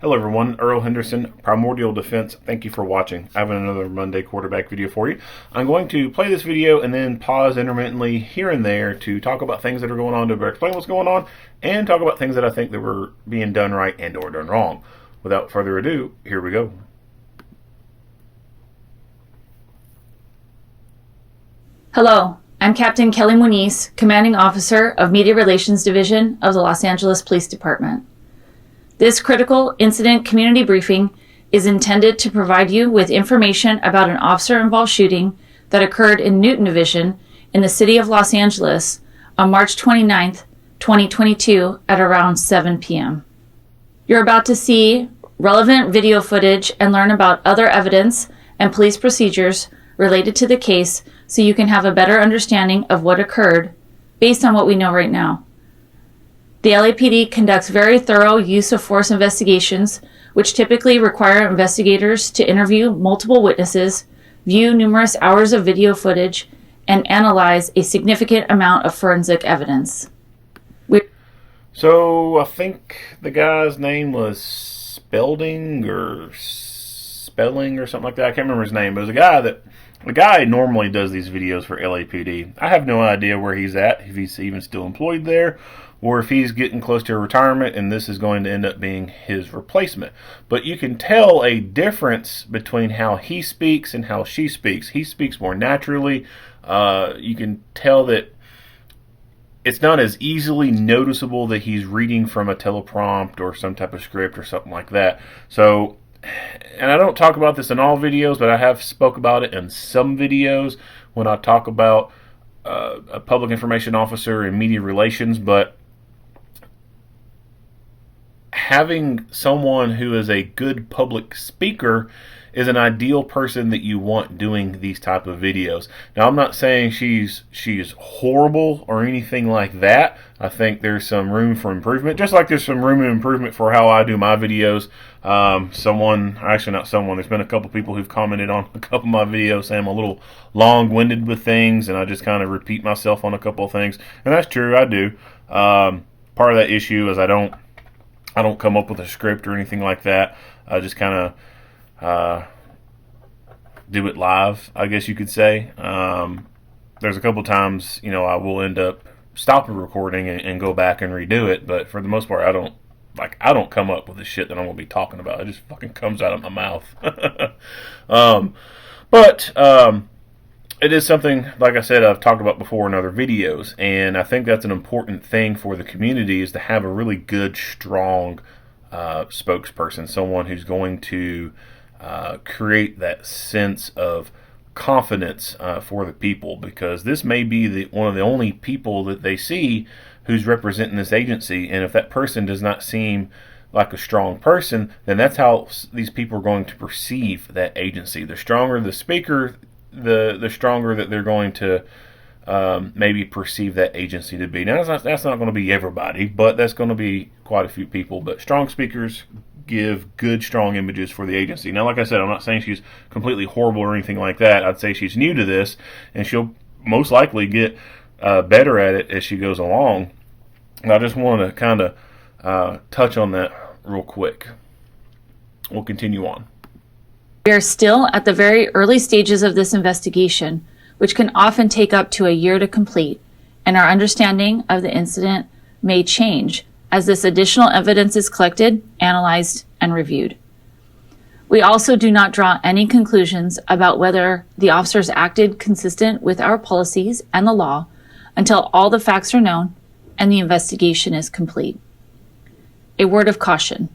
Hello everyone, Earl Henderson, Primordial Defense. Thank you for watching. I have another Monday quarterback video for you. I'm going to play this video and then pause intermittently here and there to talk about things that are going on, to explain what's going on, and talk about things that I think that were being done right and or done wrong. Without further ado, here we go. Hello, I'm Captain Kelly Muniz, Commanding Officer of Media Relations Division of the Los Angeles Police Department. This critical incident community briefing is intended to provide you with information about an officer-involved shooting that occurred in Newton Division in the city of Los Angeles on March 29th, 2022 at around 7 p.m. You're about to see relevant video footage and learn about other evidence and police procedures related to the case so you can have a better understanding of what occurred based on what we know right now. The LAPD conducts very thorough use of force investigations, which typically require investigators to interview multiple witnesses, view numerous hours of video footage, and analyze a significant amount of forensic evidence. So I think the guy's name was Spelling or something like that. I can't remember his name, but it was the guy normally does these videos for LAPD. I have no idea where he's at, if he's even still employed there, or if he's getting close to retirement and this is going to end up being his replacement. But you can tell a difference between how he speaks and how she speaks. He speaks more naturally. You can tell that it's not as easily noticeable that he's reading from a teleprompt or some type of script or something like that. So, and I don't talk about this in all videos, but I have spoke about it in some videos when I talk about a public information officer and media relations. But having someone who is a good public speaker is an ideal person that you want doing these type of videos. Now, I'm not saying she's horrible or anything like that. I think there's some room for improvement, just like there's some room for improvement for how I do my videos. There's been a couple people who've commented on a couple of my videos saying I'm a little long-winded with things, and I just kind of repeat myself on a couple of things, and that's true, I do. Part of that issue is I don't come up with a script or anything like that. I just kind of do it live, I guess you could say. There's a couple times, I will end up stopping recording and go back and redo it, but for the most part, I don't come up with the shit that I'm going to be talking about. It just fucking comes out of my mouth. But it is something, like I said, I've talked about before in other videos, and I think that's an important thing for the community, is to have a really good, strong spokesperson, someone who's going to create that sense of confidence for the people, because this may be one of the only people that they see who's representing this agency, and if that person does not seem like a strong person, then that's how these people are going to perceive that agency. The stronger the speaker, the stronger that they're going to maybe perceive that agency to be. Now, that's not going to be everybody, but that's going to be quite a few people. But strong speakers give good, strong images for the agency. Now, like I said, I'm not saying she's completely horrible or anything like that. I'd say she's new to this, and she'll most likely get better at it as she goes along. And I just want to kind of touch on that real quick. We'll continue on. We are still at the very early stages of this investigation, which can often take up to a year to complete, and our understanding of the incident may change as this additional evidence is collected, analyzed, and reviewed. We also do not draw any conclusions about whether the officers acted consistent with our policies and the law until all the facts are known and the investigation is complete. A word of caution: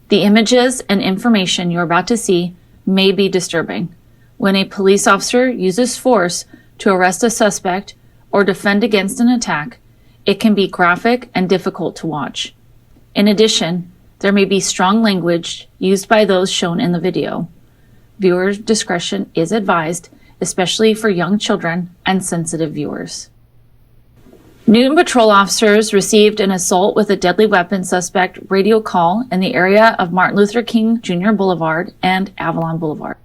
the images and information you're about to see may be disturbing. When a police officer uses force to arrest a suspect or defend against an attack, it can be graphic and difficult to watch. In addition, there may be strong language used by those shown in the video. Viewer discretion is advised, especially for young children and sensitive viewers. Newton patrol officers received an assault with a deadly weapon suspect radio call in the area of Martin Luther King Jr. Boulevard and Avalon Boulevard.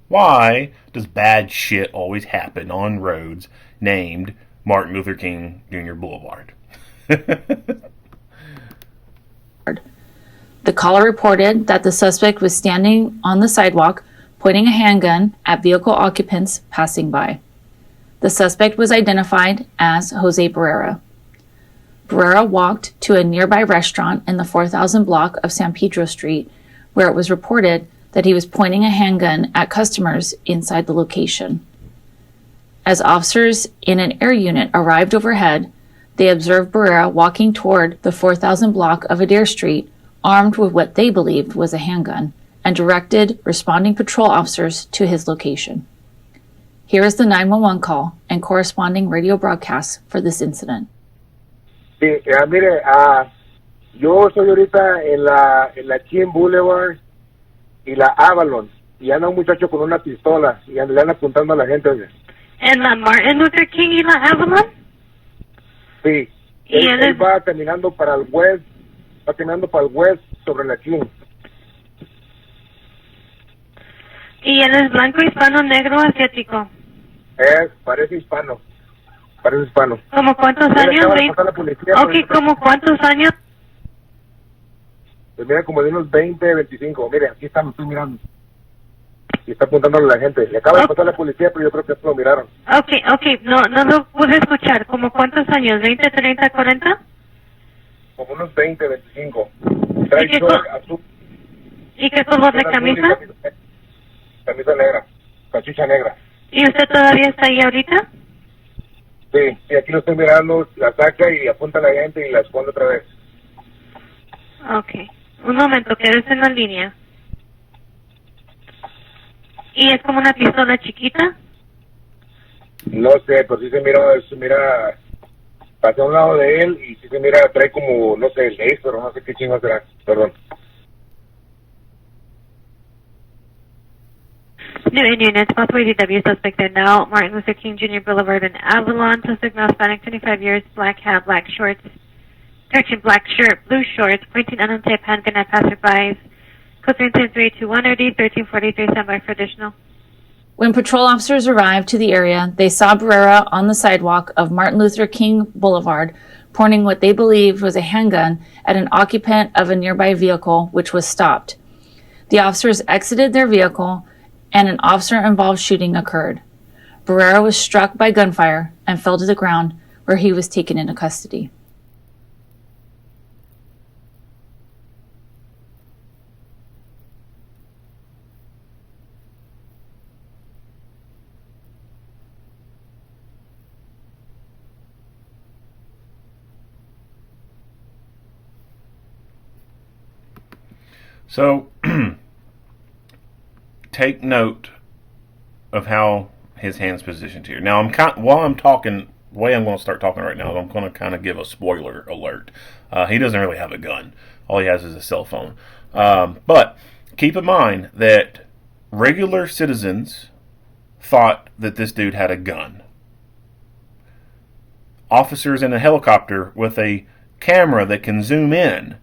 Why does bad shit always happen on roads named Martin Luther King Jr. Boulevard? The caller reported that the suspect was standing on the sidewalk, pointing a handgun at vehicle occupants passing by. The suspect was identified as Jose Barrera. Barrera walked to a nearby restaurant in the 4000 block of San Pedro Street, where it was reported that he was pointing a handgun at customers inside the location. As officers in an air unit arrived overhead, they observed Barrera walking toward the 4000 block of Adair Street, armed with what they believed was a handgun, and directed responding patrol officers to his location. Here is the 911 call and corresponding radio broadcast for this incident. Sí, mire, yo estoy ahorita en la King Boulevard y la Avalon, y anda un muchacho con una pistola y le anda apuntando a la gente. ¿En la Martin Luther King y la Avalon? Sí, él va caminando para el west, sobre la King. ¿Y él es blanco, hispano, negro, asiático? Parece hispano. ¿Como cuántos años? ¿Como cuántos años? Pues mira, como de unos 20, 25. Mire, aquí está, me estoy mirando. Y está apuntándole a la gente. Le acaba de pasar la policía, pero yo creo que lo miraron. Ok, no lo pude escuchar. ¿Como cuántos años? ¿20, 30, 40? Como unos 20, 25. Trae short azul. ¿Y qué color de camisa? Camisa negra, cachucha negra. ¿Y usted todavía está ahí ahorita? Sí, aquí lo estoy mirando, la saca y apunta a la gente y la esconde otra vez. Ok, un momento, quédese en la línea. ¿Y es como una pistola chiquita? No sé, pero sí se mira, pasa a un lado de él y sí se mira, trae como, no sé, el ace, pero no sé qué chingo será, perdón. New units, both YDW suspect now, Martin Luther King Jr. Boulevard in Avalon, suspect male, Hispanic, 25 years, black hat, black shorts, correction, black shirt, blue shorts, pointing untapped handgun at passerbys, code 321 OD, 1343, standby for additional. When patrol officers arrived to the area, they saw Barrera on the sidewalk of Martin Luther King Boulevard, pointing what they believed was a handgun at an occupant of a nearby vehicle, which was stopped. The officers exited their vehicle, and an officer-involved shooting occurred. Barrera was struck by gunfire and fell to the ground, where he was taken into custody. So, take note of how his hand's positioned here. Now, while I'm talking, the way I'm going to start talking right now, I'm going to kind of give a spoiler alert. He doesn't really have a gun. All he has is a cell phone. But keep in mind that regular citizens thought that this dude had a gun. Officers in a helicopter with a camera that can zoom in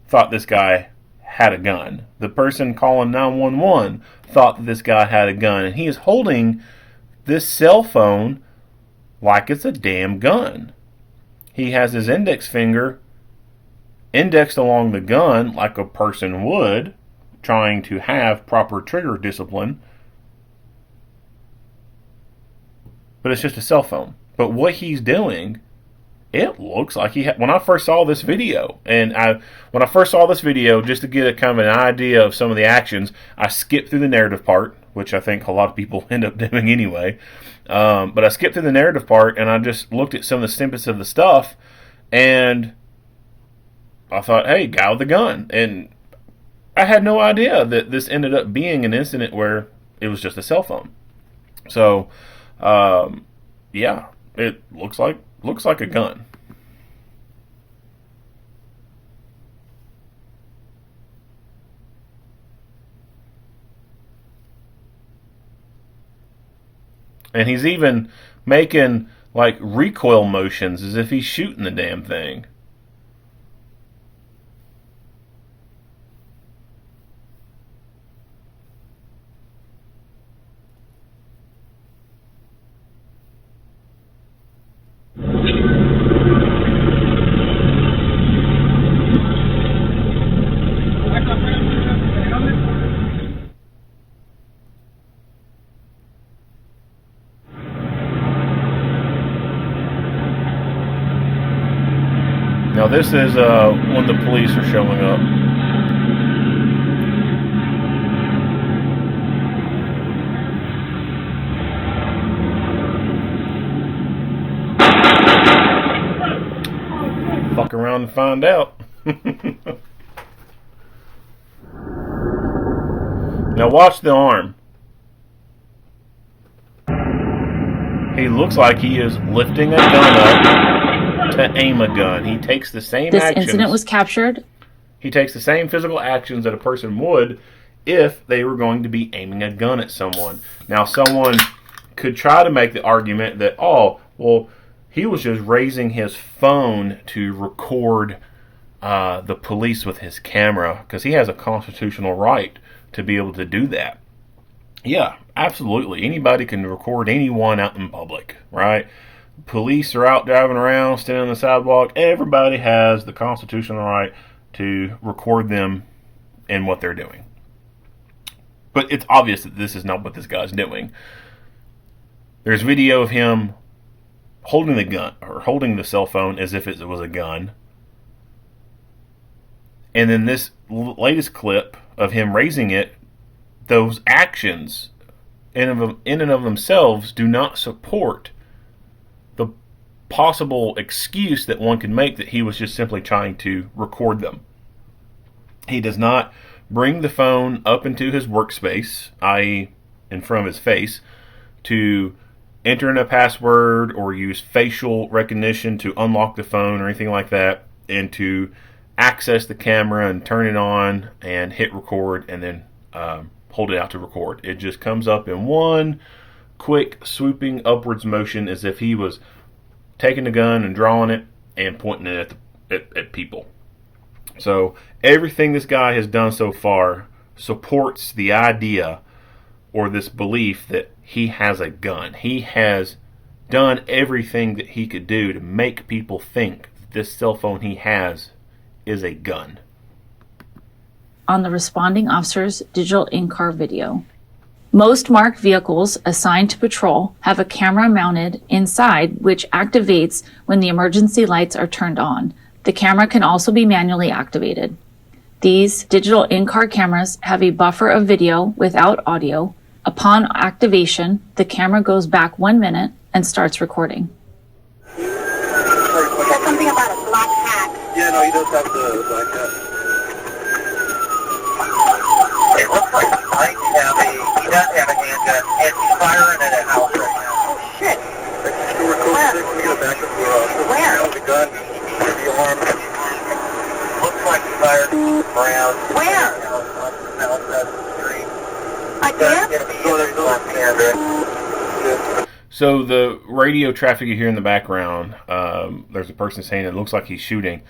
thought this guy had a gun. The person calling 911 thought that this guy had a gun, and he is holding this cell phone like it's a damn gun. He has his index finger indexed along the gun like a person would, trying to have proper trigger discipline. But it's just a cell phone. But what he's doing, it looks like when I first saw this video, just to get a kind of an idea of some of the actions, I skipped through the narrative part, which I think a lot of people end up doing anyway. But I skipped through the narrative part, and I just looked at some of the snippets of the stuff, and I thought, hey, guy with a gun. And I had no idea that this ended up being an incident where it was just a cell phone. So, yeah, it looks like a gun. And he's even making like recoil motions as if he's shooting the damn thing. this is when the police are showing up. Fuck around and find out. Now watch the arm. He looks like he is lifting a gun up to aim a gun. He takes the same actions. This incident was captured. He takes the same physical actions that a person would if they were going to be aiming a gun at someone. Now someone could try to make the argument that, oh, well, he was just raising his phone to record the police with his camera because he has a constitutional right to be able to do that. Yeah, absolutely. Anybody can record anyone out in public, right? Police are out driving around, standing on the sidewalk. Everybody has the constitutional right to record them and what they're doing. But it's obvious that this is not what this guy's doing. There's video of him holding the gun, or holding the cell phone as if it was a gun. And then this latest clip of him raising it, those actions in and of themselves do not support the possible excuse that one could make that he was just simply trying to record them. He does not bring the phone up into his workspace, i.e. in front of his face, to enter in a password or use facial recognition to unlock the phone or anything like that, and to access the camera and turn it on and hit record and then hold it out to record. It just comes up in one quick swooping upwards motion as if he was taking the gun and drawing it and pointing it at people. So everything this guy has done so far supports the idea or this belief that he has a gun. He has done everything that he could do to make people think that this cell phone he has is a gun. On the responding officer's digital in-car video. Most marked vehicles assigned to patrol have a camera mounted inside which activates when the emergency lights are turned on. The camera can also be manually activated. These digital in-car cameras have a buffer of video without audio. Upon activation, the camera goes back 1 minute and starts recording. He said something about a black hat. Yeah, no, he does have the black hat. It looks like he does have a handgun, and he's firing at a house right now. Oh, shit. We're close to it. Can we get a backup for Where? the gun? The alarm. Looks like he fired around. Where? Outside the street. Again? So the radio traffic you hear in the background, there's a person saying it looks like he's shooting.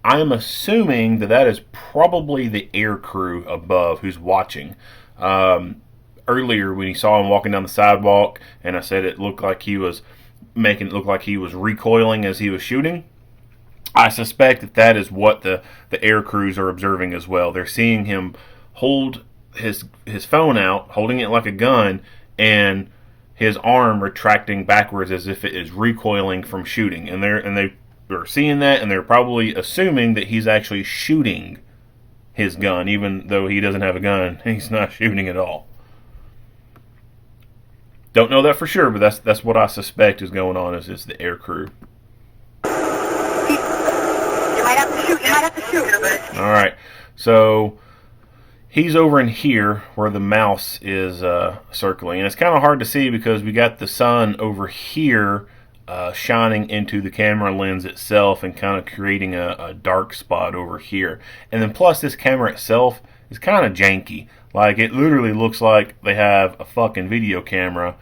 I'm assuming that is probably the air crew above who's watching. Earlier when you saw him walking down the sidewalk, and I said it looked like he was making it look like he was recoiling as he was shooting, I suspect that is what the air crews are observing as well. They're seeing him hold his phone out, holding it like a gun, and his arm retracting backwards as if it is recoiling from shooting. And they're seeing that, and they're probably assuming that he's actually shooting his gun, even though he doesn't have a gun. He's not shooting at all. Don't know that for sure, but that's what I suspect is going on. Is the air crew. You might have to shoot. You might have to shoot. All right, so he's over in here where the mouse is circling, and it's kind of hard to see because we got the sun over here shining into the camera lens itself and kind of creating a dark spot over here. And then plus this camera itself is kind of janky. Like, it literally looks like they have a fucking video camera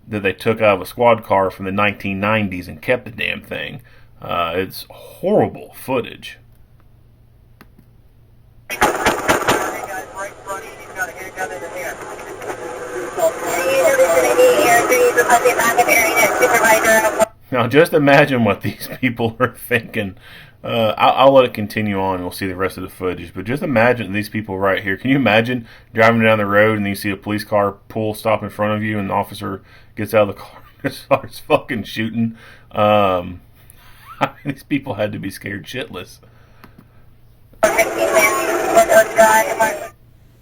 that they took out of a squad car from the 1990s and kept the damn thing. It's horrible footage. Now, just imagine what these people are thinking. I'll let it continue on and we'll see the rest of the footage. But just imagine these people right here. Can you imagine driving down the road and you see a police car stop in front of you, and the officer gets out of the car and starts fucking shooting? These people had to be scared shitless.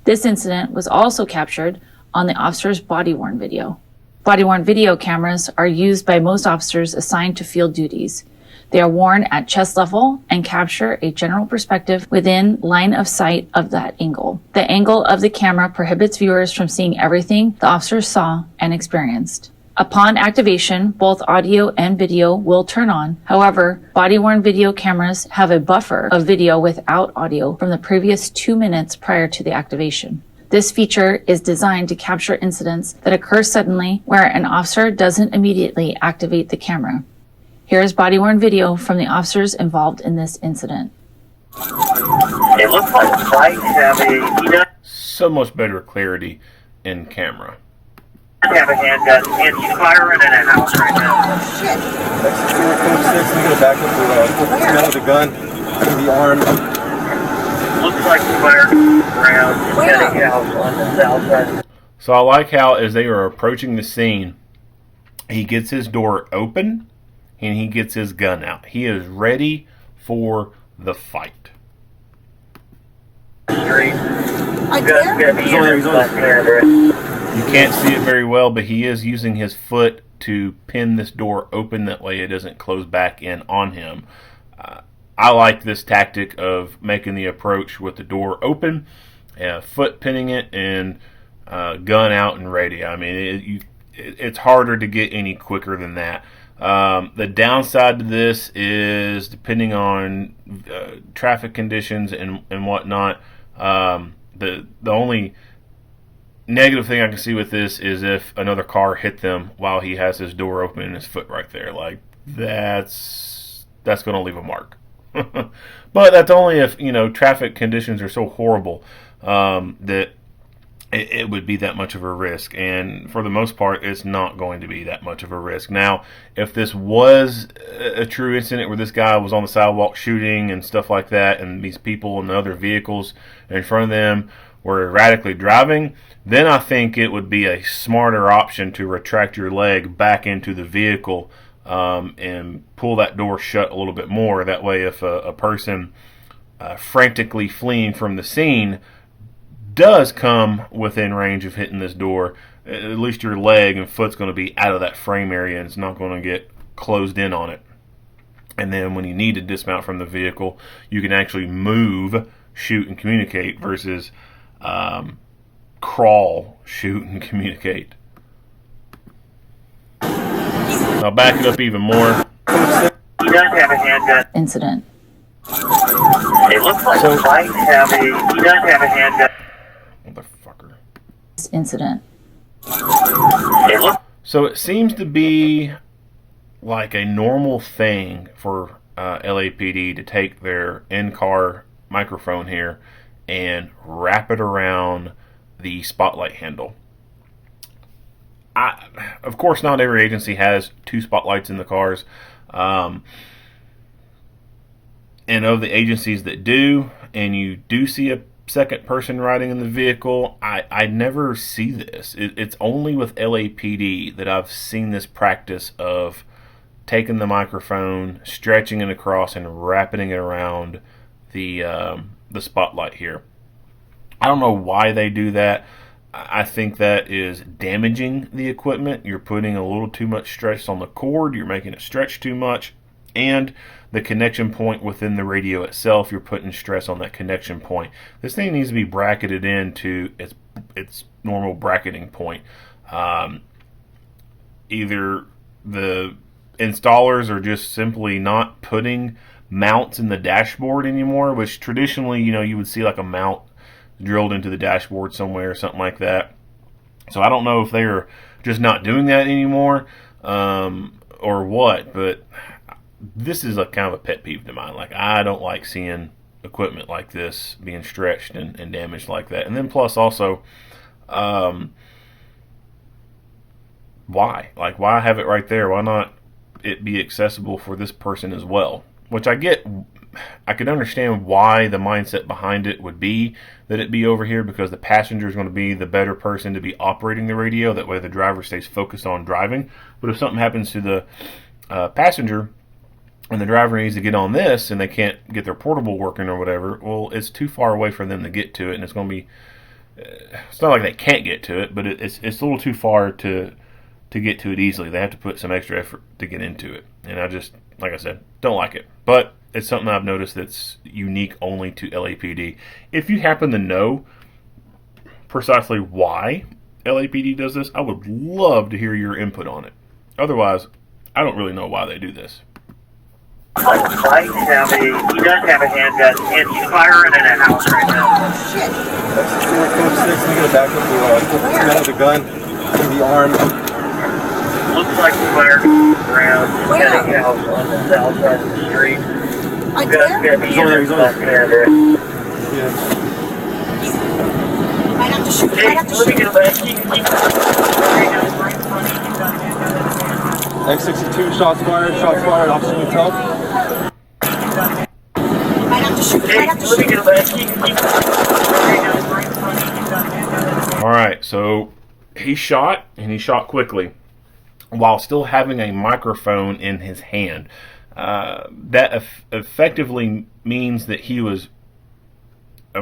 This incident was also captured on the officer's body-worn video. Body-worn video cameras are used by most officers assigned to field duties. They are worn at chest level and capture a general perspective within line of sight of that angle. The angle of the camera prohibits viewers from seeing everything the officers saw and experienced. Upon activation, both audio and video will turn on. However, body-worn video cameras have a buffer of video without audio from the previous 2 minutes prior to the activation. This feature is designed to capture incidents that occur suddenly where an officer doesn't immediately activate the camera. Here is body-worn video from the officers involved in this incident. It looks like white Chevy. He does So much better clarity in camera. have a handgun, and he's firing in a house right now. Stewart code 6, we get a backup for a man with a gun in the arm. Looks like he fired rounds heading out on the south side. So I like how as they are approaching the scene, he gets his door open and he gets his gun out. He is ready for the fight. Street. He's on there. You can't see it very well, but he is using his foot to pin this door open. That way it doesn't close back in on him. I like this tactic of making the approach with the door open, foot pinning it, and gun out and ready. I mean, it's harder to get any quicker than that. The downside to this is, depending on traffic conditions and whatnot, the only negative thing I can see with this is if another car hit them while he has his door open and his foot right there. Like, that's going to leave a mark. But that's only if, traffic conditions are so horrible that it would be that much of a risk. And for the most part, it's not going to be that much of a risk. Now, if this was a true incident where this guy was on the sidewalk shooting and stuff like that, and these people and the other vehicles in front of them were erratically driving, then I think it would be a smarter option to retract your leg back into the vehicle and pull that door shut a little bit more. That way, if a person frantically fleeing from the scene does come within range of hitting this door, at least your leg and foot's going to be out of that frame area and it's not going to get closed in on it. And then when you need to dismount from the vehicle, you can actually move, shoot, and communicate versus crawl, shoot, and communicate. I'll back it up even more. He does have a handgun. Incident. It looks like a white Chevy. He does have a handgun. Motherfucker. This incident. It looks So it seems to be like a normal thing for LAPD to take their in-car microphone here and wrap it around the spotlight handle. Of course, not every agency has two spotlights in the cars. And of the agencies that do, and you do see a second person riding in the vehicle, I never see this. It's only with LAPD that I've seen this practice of taking the microphone, stretching it across, and wrapping it around the spotlight here. I don't know why they do that. I think that is damaging the equipment. You're putting a little too much stress on the cord. You're making it stretch too much. And the connection point within the radio itself, you're putting stress on that connection point. This thing needs to be bracketed into its normal bracketing point. Either the installers are just simply not putting mounts in the dashboard anymore, which traditionally, you would see like a mount drilled into the dashboard somewhere or something like that. So I don't know if they're just not doing that anymore or what, but this is a kind of a pet peeve to mine. Like, I don't like seeing equipment like this being stretched and damaged like that. And then plus also, why? Like, why have it right there? Why not it be accessible for this person as well? Which I get. I could understand why the mindset behind it would be that it be over here, because the passenger is going to be the better person to be operating the radio. That way the driver stays focused on driving. But if something happens to the passenger, and the driver needs to get on this and they can't get their portable working or whatever, well, it's too far away for them to get to it, and it's going to be, it's not like they can't get to it, but it's a little too far to get to it easily. They have to put some extra effort to get into it, and I just, like I said, don't like it. But it's something I've noticed that's unique only to LAPD. If you happen to know precisely why LAPD does this, I would love to hear your input on it. Otherwise, I don't really know why they do this. He does have a handgun, and he's firing at a house right now. That's 4 6. We gotta back up to come out of the gun in the arm. Looks like the fire around heading out on the south side of the street. He's on there. Yeah. Might have to shoot. Hey, let me get back. X62, shots fired, Officer Lieutenant. Might have to shoot. Hey, let me get back. All right, so he shot, and he shot quickly while still having a microphone in his hand. That effectively means that he was, I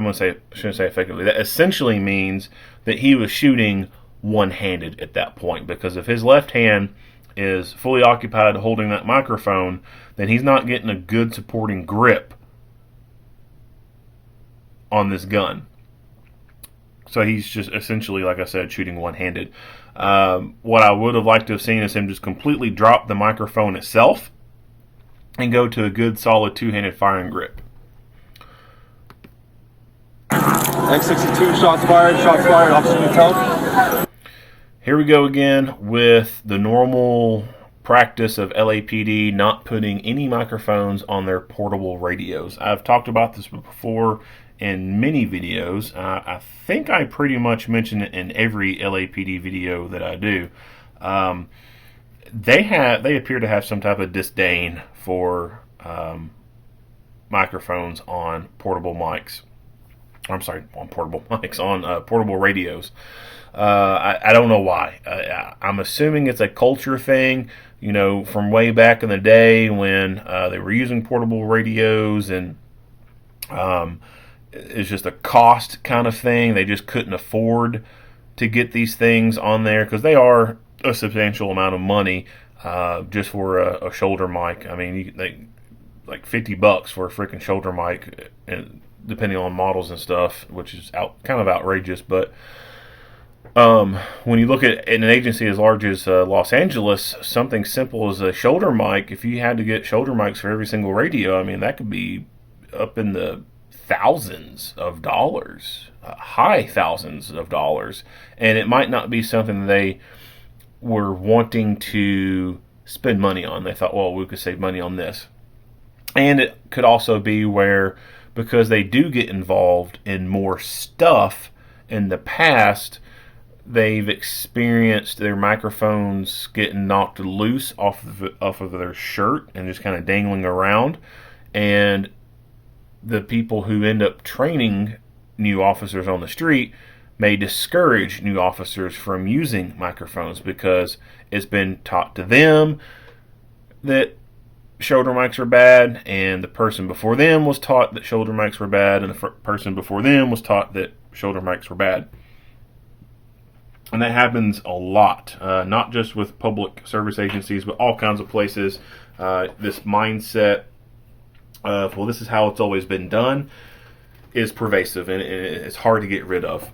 shouldn't say effectively, that essentially means that he was shooting one-handed at that point, because if his left hand is fully occupied holding that microphone, then he's not getting a good supporting grip on this gun. So he's just essentially, like I said, shooting one-handed. What I would have liked to have seen is him just completely drop the microphone itself and go to a good solid two-handed firing grip. X62, shots fired, Officer Lieutenant. Here we go again with the normal practice of LAPD not putting any microphones on their portable radios. I've talked about this before in many videos. I think I pretty much mention it in every LAPD video that I do. They appear to have some type of disdain for microphones on portable mics. I'm sorry, on portable mics, on portable radios. I don't know why. I'm assuming it's a culture thing, from way back in the day when they were using portable radios, and it's just a cost kind of thing. They just couldn't afford to get these things on there because they are a substantial amount of money just for a shoulder mic. I mean, like $50 for a freaking shoulder mic, depending on models and stuff, which is kind of outrageous. But when you look at an agency as large as Los Angeles, something simple as a shoulder mic, if you had to get shoulder mics for every single radio, I mean, that could be up in the thousands of dollars, high thousands of dollars. And it might not be something they were wanting to spend money on. They thought, well, we could save money on this. And it could also be where, because they do get involved in more stuff in the past, they've experienced their microphones getting knocked loose off of their shirt and just kind of dangling around. And the people who end up training new officers on the street may discourage new officers from using microphones because it's been taught to them that shoulder mics are bad, and the person before them was taught that shoulder mics were bad, and the person before them was taught that shoulder mics were bad. And that happens a lot, not just with public service agencies, but all kinds of places. This mindset of, well, this is how it's always been done, is pervasive, and it's hard to get rid of.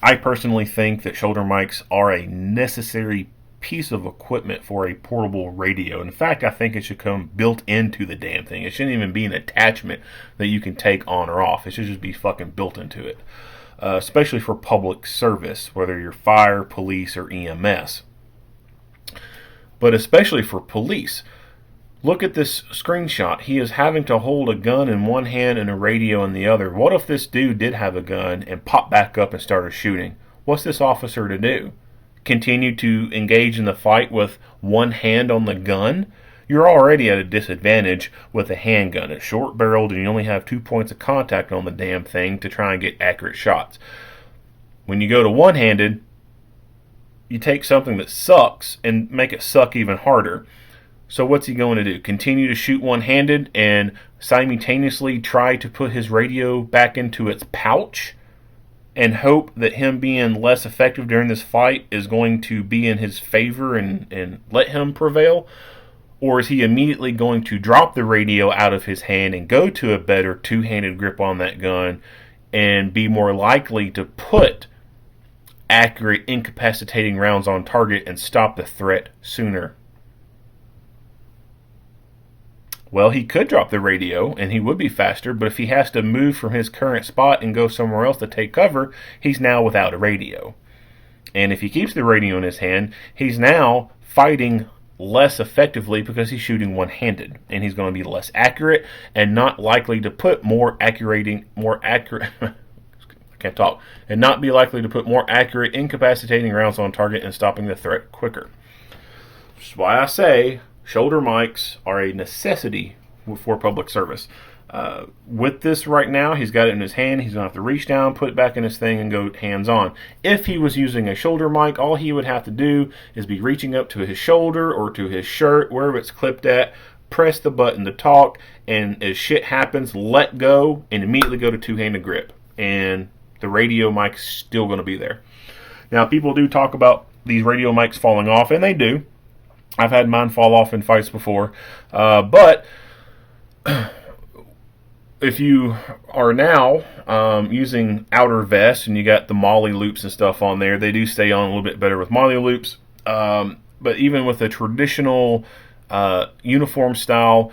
I personally think that shoulder mics are a necessary piece of equipment for a portable radio. In fact, I think it should come built into the damn thing. It shouldn't even be an attachment that you can take on or off. It should just be fucking built into it. Especially for public service, whether you're fire, police, or EMS. But especially for police. Look at this screenshot. He is having to hold a gun in one hand and a radio in the other. What if this dude did have a gun and popped back up and started shooting? What's this officer to do? Continue to engage in the fight with one hand on the gun? You're already at a disadvantage with a handgun. It's short-barreled and you only have 2 points of contact on the damn thing to try and get accurate shots. When you go to one-handed, you take something that sucks and make it suck even harder. So what's he going to do? Continue to shoot one-handed and simultaneously try to put his radio back into its pouch and hope that him being less effective during this fight is going to be in his favor and let him prevail? Or is he immediately going to drop the radio out of his hand and go to a better two-handed grip on that gun and be more likely to put accurate, incapacitating rounds on target and stop the threat sooner? Well, he could drop the radio and he would be faster, but if he has to move from his current spot and go somewhere else to take cover, he's now without a radio. And if he keeps the radio in his hand, he's now fighting less effectively because he's shooting one-handed, and he's going to be less accurate and not likely to put more accurate I can't talk, and not be likely to put more accurate, incapacitating rounds on target and stopping the threat quicker. Which is why I say shoulder mics are a necessity for public service. With this right now, he's got it in his hand. He's going to have to reach down, put it back in his thing, and go hands-on. If he was using a shoulder mic, all he would have to do is be reaching up to his shoulder or to his shirt, wherever it's clipped at, press the button to talk, and as shit happens, let go, and immediately go to two-handed grip. And the radio mic's still going to be there. Now, people do talk about these radio mics falling off, and they do. I've had mine fall off in fights before. But if you are now using outer vests and you got the molly loops and stuff on there, they do stay on a little bit better with molly loops. But even with a traditional uniform style,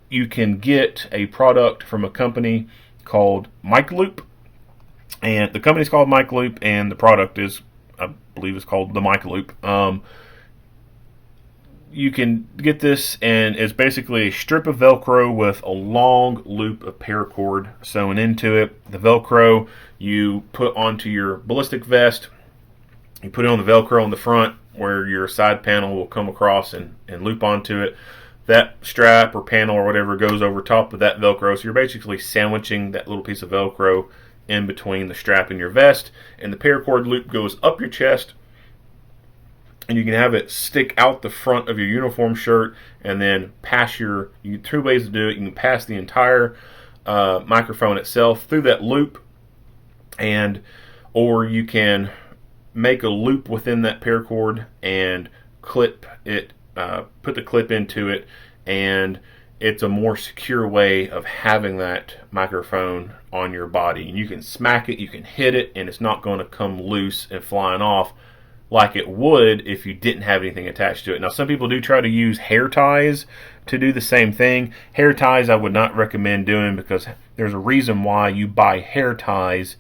you can get a product from a company called Mic Loop. And the company's called Mic Loop, and the product is, I believe, it's called the Mic Loop. You can get this, and it's basically a strip of Velcro with a long loop of paracord sewn into it. The Velcro you put onto your ballistic vest. You put it on the Velcro on the front where your side panel will come across and loop onto it. That strap or panel or whatever goes over top of that Velcro. So you're basically sandwiching that little piece of Velcro in between the strap and your vest. And the paracord loop goes up your chest. And you can have it stick out the front of your uniform shirt and then pass your, two ways to do it. You can pass the entire microphone itself through that loop, or you can make a loop within that paracord and clip it, put the clip into it, and it's a more secure way of having that microphone on your body. And you can smack it, you can hit it, and it's not going to come loose and flying off like it would if you didn't have anything attached to it. Now, some people do try to use hair ties to do the same thing. Hair ties I would not recommend doing because there's a reason why you buy hair ties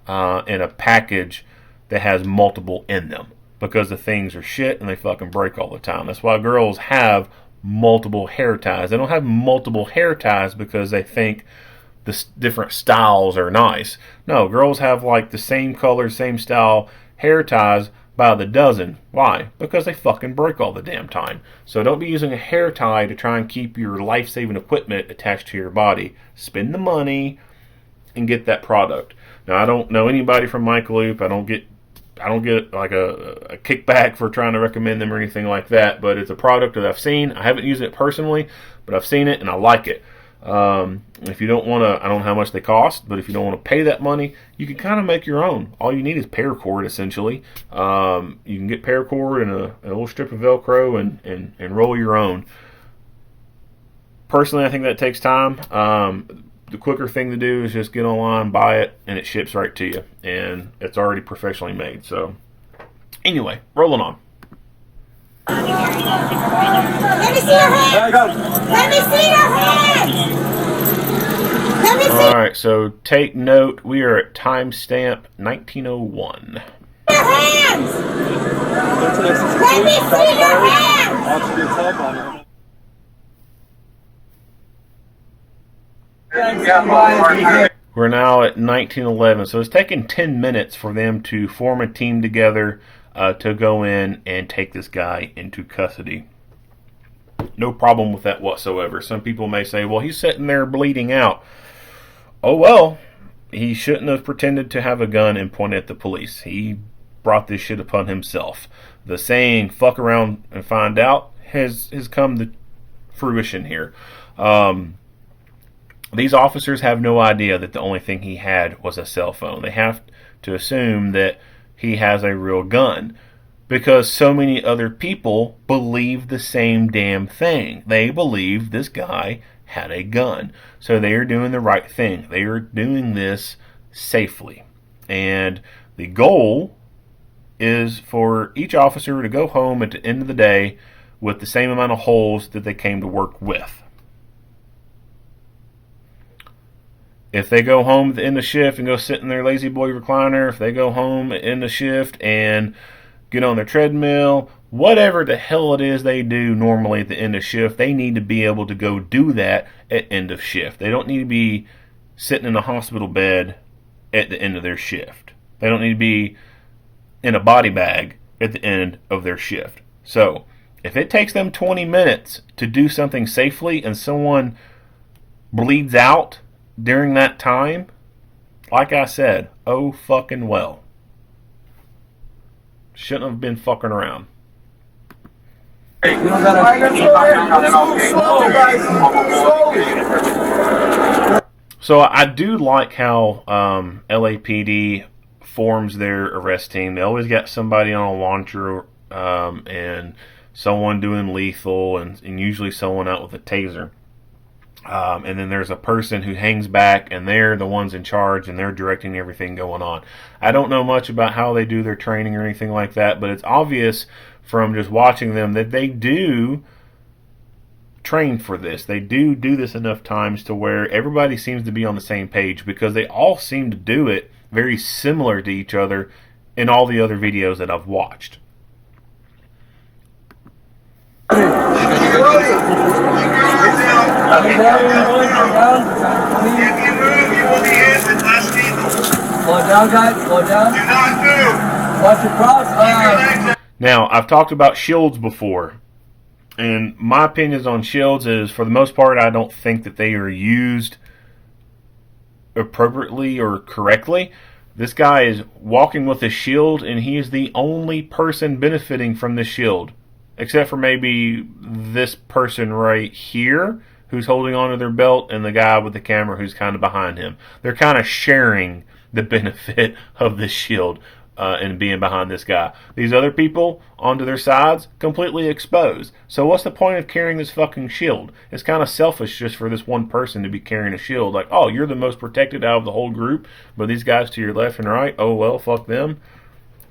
in a package that has multiple in them, because the things are shit and they fucking break all the time. That's why girls have multiple hair ties. They don't have multiple hair ties because they think the different styles are nice. No, girls have like the same color, same style hair ties by the dozen. Why? Because they fucking break all the damn time. So don't be using a hair tie to try and keep your life-saving equipment attached to your body. Spend the money and get that product. Now, I don't know anybody from Mic Loop. I don't get like a kickback for trying to recommend them or anything like that, but it's a product that I've seen. I haven't used it personally, but I've seen it and I like it. If you don't want to, I don't know how much they cost, but if you don't want to pay that money, you can kind of make your own. All you need is paracord, essentially. You can get paracord and a little strip of Velcro and roll your own. Personally, I think that takes time. The quicker thing to do is just get online, buy it, and it ships right to you. And it's already professionally made. So, anyway, rolling on. Let me see your hands! Let me see your hands! Let me see Alright, so take note. We are at timestamp 1901. your hands! Let me see your hands! We're now at 1911, so it's taken 10 minutes for them to form a team together to go in and take this guy into custody. No problem with that whatsoever. Some people may say, well, he's sitting there bleeding out. Oh, well, he shouldn't have pretended to have a gun and point at the police. He brought this shit upon himself. The saying, fuck around and find out, has come to fruition here. These officers have no idea that the only thing he had was a cell phone. They have to assume that he has a real gun because so many other people believe the same damn thing. They believe this guy had a gun. So they are doing the right thing. They are doing this safely. And the goal is for each officer to go home at the end of the day with the same amount of holes that they came to work with. If they go home at the end of shift and go sit in their lazy boy recliner, if they go home at the end of shift and get on their treadmill, whatever the hell it is they do normally at the end of shift, they need to be able to go do that at end of shift. They don't need to be sitting in a hospital bed at the end of their shift. They don't need to be in a body bag at the end of their shift. So, if it takes them 20 minutes to do something safely and someone bleeds out during that time, like I said, oh fucking well. Shouldn't have been fucking around. So I do like how LAPD forms their arrest team. They always got somebody on a launcher and someone doing lethal and usually someone out with a taser. And then there's a person who hangs back and they're the ones in charge and they're directing everything going on. I don't know much about how they do their training or anything like that, but it's obvious from just watching them that they do train for this. They do this enough times to where everybody seems to be on the same page because they all seem to do it very similar to each other in all the other videos that I've watched. Slow down, guys. Slow down. Do not move. Watch your cross. Now, I've talked about shields before, and my opinions on shields is, for the most part, I don't think that they are used appropriately or correctly. This guy is walking with a shield, and he is the only person benefiting from the shield, except for maybe this person right here who's holding onto their belt and the guy with the camera who's kind of behind him. They're kind of sharing the benefit of this shield and being behind this guy. These other people onto their sides, completely exposed. So what's the point of carrying this fucking shield? It's kind of selfish just for this one person to be carrying a shield. Like, oh, you're the most protected out of the whole group, but these guys to your left and right, oh well, fuck them.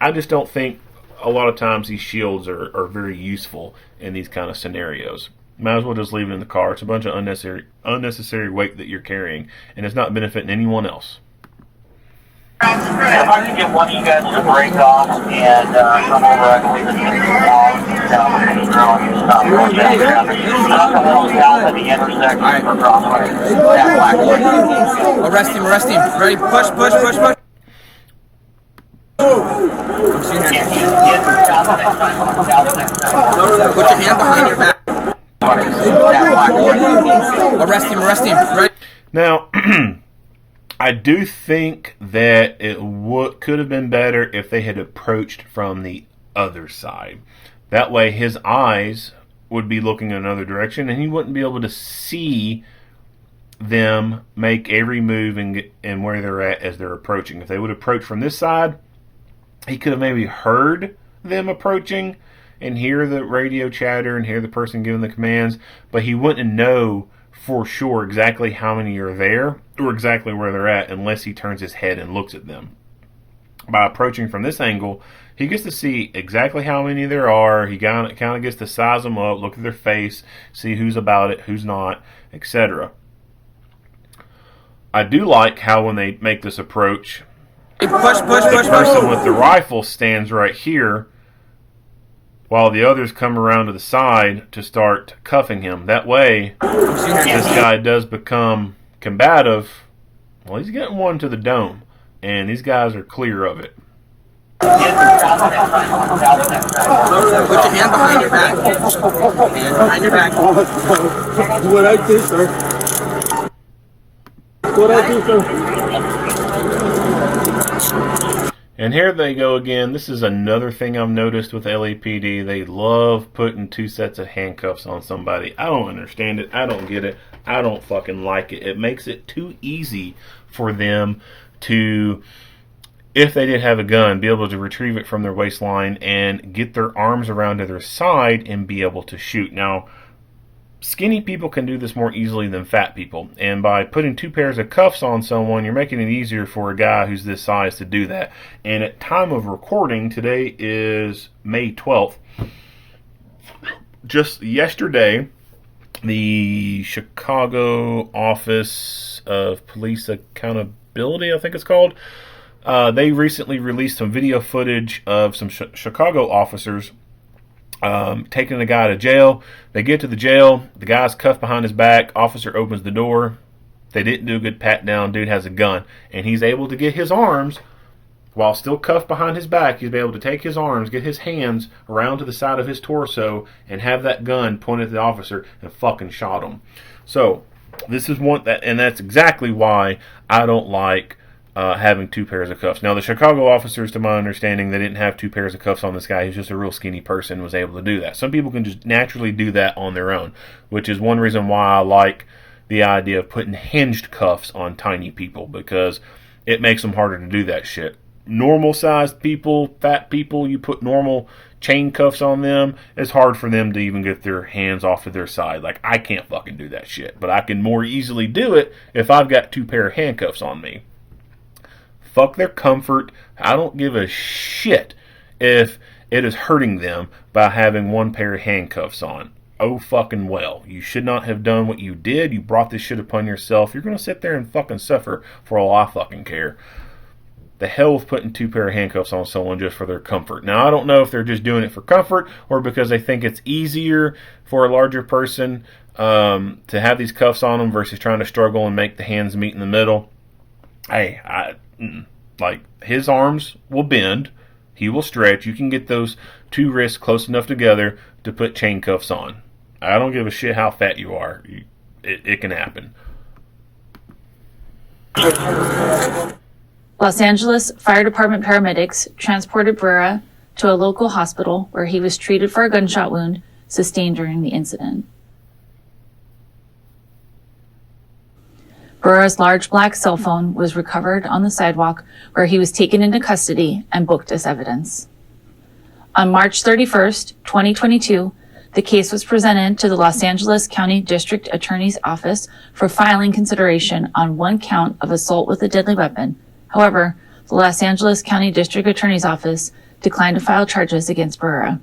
I just don't think a lot of times these shields are very useful in these kind of scenarios. Might as well just leave it in the car. It's a bunch of unnecessary weight that you're carrying, and it's not benefiting anyone else. If I could get one of you guys to break off and come over, I believe it's going to be long down the road and stop going down. Not the whole down at the intersection for crossway. Arrest him. Ready? Push. Put your hand behind your back. Arrest him. Ready? Now, I do think that it could have been better if they had approached from the other side. That way his eyes would be looking in another direction and he wouldn't be able to see them make every move and where they're at as they're approaching. If they would approach from this side, he could have maybe heard them approaching and hear the radio chatter and hear the person giving the commands, but he wouldn't know for sure exactly how many are there or exactly where they're at unless he turns his head and looks at them. By approaching from this angle, he gets to see exactly how many there are. He kind of gets to size them up, look at their face, see who's about it, who's not, etc. I do like how when they make this approach, the person with the rifle stands right here while the others come around to the side to start cuffing him. That way, this guy does become combative. Well, he's getting one to the dome, and these guys are clear of it. Put your hand behind your back. Hand behind your back. What I do, sir. And here they go again. This is another thing I've noticed with LAPD. They love putting 2 sets of handcuffs on somebody. I don't understand it. I don't get it. I don't fucking like it. It makes it too easy for them to, if they did have a gun, be able to retrieve it from their waistline and get their arms around to their side and be able to shoot. Now, skinny people can do this more easily than fat people, and by putting 2 pairs of cuffs on someone, you're making it easier for a guy who's this size to do that. And at time of recording, today is May 12th. Just yesterday, the Chicago Office of Police Accountability, I think it's called, they recently released some video footage of some Chicago officers taking a guy to jail. They get to the jail, the guy's cuffed behind his back, officer opens the door, they didn't do a good pat down, dude has a gun, and he's able to get his arms, while still cuffed behind his back, he's able to take his arms, get his hands around to the side of his torso, and have that gun pointed at the officer, and fucking shot him. So, this is one, and that's exactly why I don't like having 2 pairs of cuffs. Now, the Chicago officers, to my understanding, they didn't have 2 pairs of cuffs on this guy. He's just a real skinny person and was able to do that. Some people can just naturally do that on their own, which is one reason why I like the idea of putting hinged cuffs on tiny people, because it makes them harder to do that shit. Normal-sized people, fat people, you put normal chain cuffs on them, it's hard for them to even get their hands off of their side. Like, I can't fucking do that shit, but I can more easily do it if I've got 2 pair of handcuffs on me. Fuck their comfort. I don't give a shit if it is hurting them by having 1 pair of handcuffs on. Oh fucking well. You should not have done what you did. You brought this shit upon yourself. You're going to sit there and fucking suffer for all I fucking care. The hell with putting 2 pair of handcuffs on someone just for their comfort. Now, I don't know if they're just doing it for comfort or because they think it's easier for a larger person to have these cuffs on them versus trying to struggle and make the hands meet in the middle. Hey, like, his arms will bend, he will stretch, you can get those 2 wrists close enough together to put chain cuffs on. I don't give a shit how fat you are. It can happen. Los Angeles Fire Department paramedics transported Barrera to a local hospital where he was treated for a gunshot wound sustained during the incident. Barrera's large black cell phone was recovered on the sidewalk where he was taken into custody and booked as evidence. On March 31st, 2022, the case was presented to the Los Angeles County District Attorney's Office for filing consideration on 1 count of assault with a deadly weapon. However, the Los Angeles County District Attorney's Office declined to file charges against Barrera.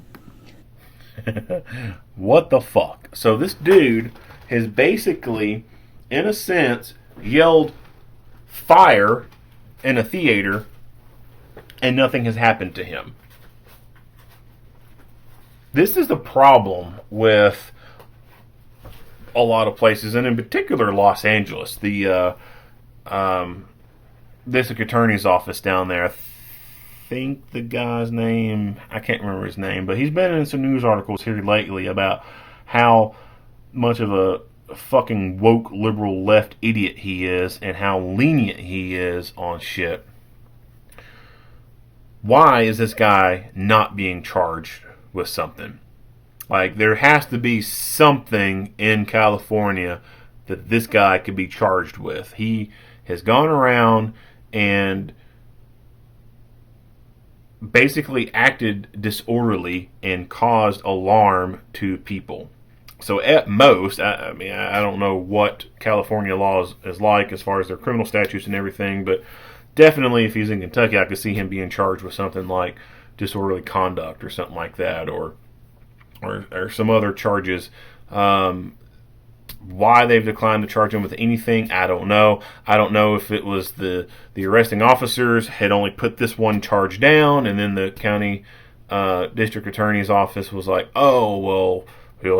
What the fuck? So this dude has basically, in a sense, yelled fire in a theater and nothing has happened to him. This is the problem with a lot of places, and in particular Los Angeles. The district attorney's office down there, I think the guy's name, I can't remember his name, but he's been in some news articles here lately about how much of a fucking woke liberal left idiot he is and how lenient he is on shit. Why is this guy not being charged with something? Like, there has to be something in California that this guy could be charged with. He has gone around and basically acted disorderly and caused alarm to people. So at most, I mean, I don't know what California law is like as far as their criminal statutes and everything, but definitely if he's in Kentucky, I could see him being charged with something like disorderly conduct or something like that, or some other charges. Why they've declined to charge him with anything, I don't know. I don't know if it was the arresting officers had only put this one charge down, and then the county district attorney's office was like, oh, well,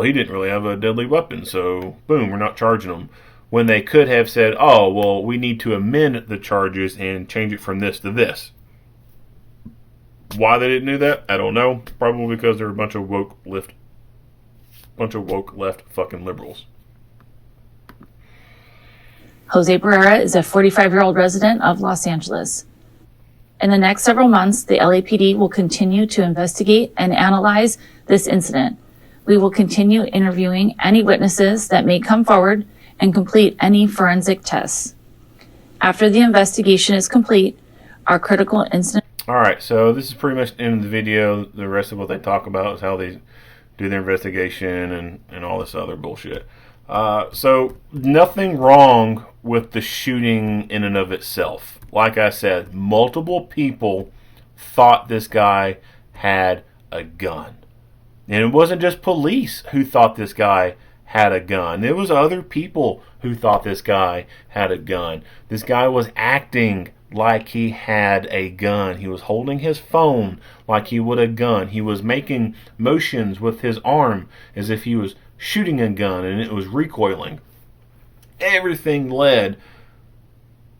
he didn't really have a deadly weapon, so boom, we're not charging him. When they could have said, oh, well, we need to amend the charges and change it from this to this. Why they didn't do that, I don't know. Probably because they're a bunch of woke left fucking liberals. Jose Barrera is a 45-year-old resident of Los Angeles. In the next several months, the LAPD will continue to investigate and analyze this incident. We will continue interviewing any witnesses that may come forward and complete any forensic tests. After the investigation is complete, our critical incident... All right, so this is pretty much the end of the video. The rest of what they talk about is how they do their investigation and all this other bullshit. So nothing wrong with the shooting in and of itself. Like I said, multiple people thought this guy had a gun. And it wasn't just police who thought this guy had a gun. There was other people who thought this guy had a gun. This guy was acting like he had a gun. He was holding his phone like he would a gun. He was making motions with his arm as if he was shooting a gun and it was recoiling. Everything led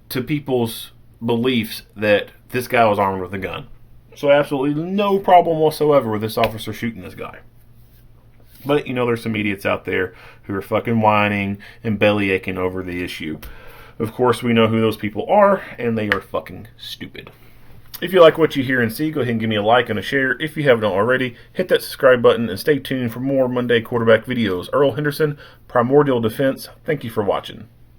to people's beliefs that this guy was armed with a gun. So absolutely no problem whatsoever with this officer shooting this guy. But, you know, there's some idiots out there who are fucking whining and belly aching over the issue. Of course, we know who those people are, and they are fucking stupid. If you like what you hear and see, go ahead and give me a like and a share. If you haven't already, hit that subscribe button and stay tuned for more Monday quarterback videos. Earl Henderson, Primordial Defense. Thank you for watching.